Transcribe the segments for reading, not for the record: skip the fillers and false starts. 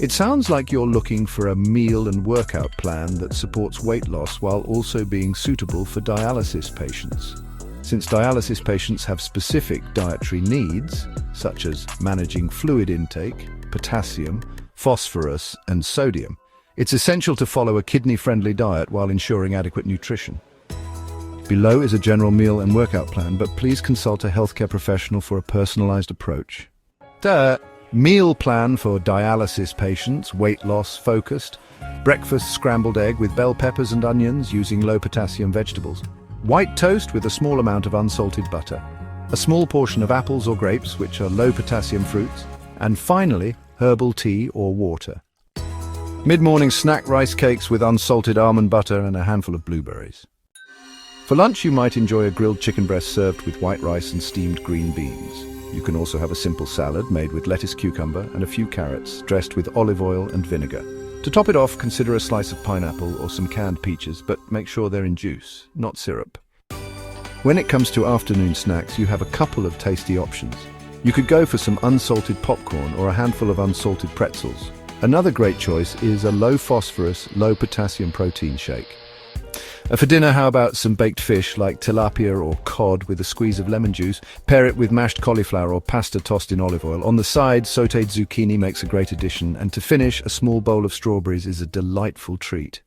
It sounds like you're looking for a meal and workout plan that supports weight loss while also being suitable for dialysis patients. Since dialysis patients have specific dietary needs, such as managing fluid intake, potassium, phosphorus, and sodium, it's essential to follow a kidney-friendly diet while ensuring adequate nutrition. Below is a general meal and workout plan, but please consult a healthcare professional for a personalized approach. Meal plan for dialysis patients, weight loss focused. Breakfast scrambled egg with bell peppers and onions using low potassium vegetables. White toast with a small amount of unsalted butter. A small portion of apples or grapes, which are low potassium fruits. And finally, herbal tea or water. Mid-morning snack rice cakes with unsalted almond butter and a handful of blueberries. For lunch, you might enjoy a grilled chicken breast served with white rice and steamed green beans. You can also have a simple salad made with lettuce, cucumber, and a few carrots, dressed with olive oil and vinegar. To top it off, consider a slice of pineapple or some canned peaches, but make sure they're in juice, not syrup. When it comes to afternoon snacks, you have a couple of tasty options. You could go for some unsalted popcorn or a handful of unsalted pretzels. Another great choice is a low-phosphorus, low-potassium protein shake. For dinner, how about some baked fish like tilapia or cod with a squeeze of lemon juice? Pair it with mashed cauliflower or pasta tossed in olive oil. On the side, sautéed zucchini makes a great addition, and to finish, a small bowl of strawberries is a delightful treat.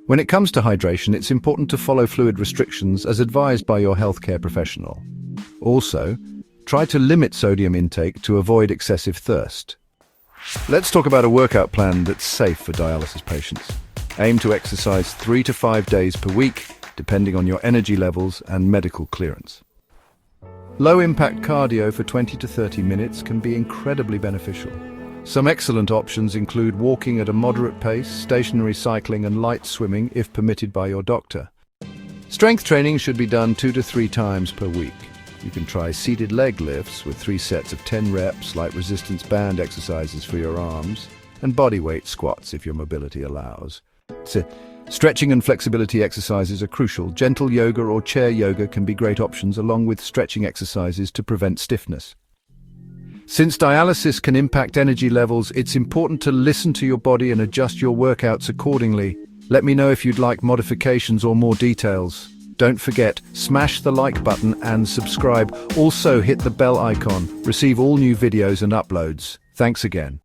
When it comes to hydration, it's important to follow fluid restrictions as advised by your healthcare professional. Also, try to limit sodium intake to avoid excessive thirst. Let's talk about a workout plan that's safe for dialysis patients. Aim to exercise 3 to 5 days per week, depending on your energy levels and medical clearance. Low-impact cardio for 20 to 30 minutes can be incredibly beneficial. Some excellent options include walking at a moderate pace, stationary cycling, and light swimming if permitted by your doctor. Strength training should be done 2 to 3 times per week. You can try seated leg lifts with 3 sets of 10 reps, light resistance band exercises for your arms, and bodyweight squats if your mobility allows. Stretching and flexibility exercises are crucial. Gentle yoga or chair yoga can be great options, along with stretching exercises to prevent stiffness. Since dialysis can impact energy levels, it's important to listen to your body and adjust your workouts accordingly. Let me know if you'd like modifications or more details. Don't forget, smash the like button and subscribe. Also hit the bell icon. Receive all new videos and uploads. Thanks again.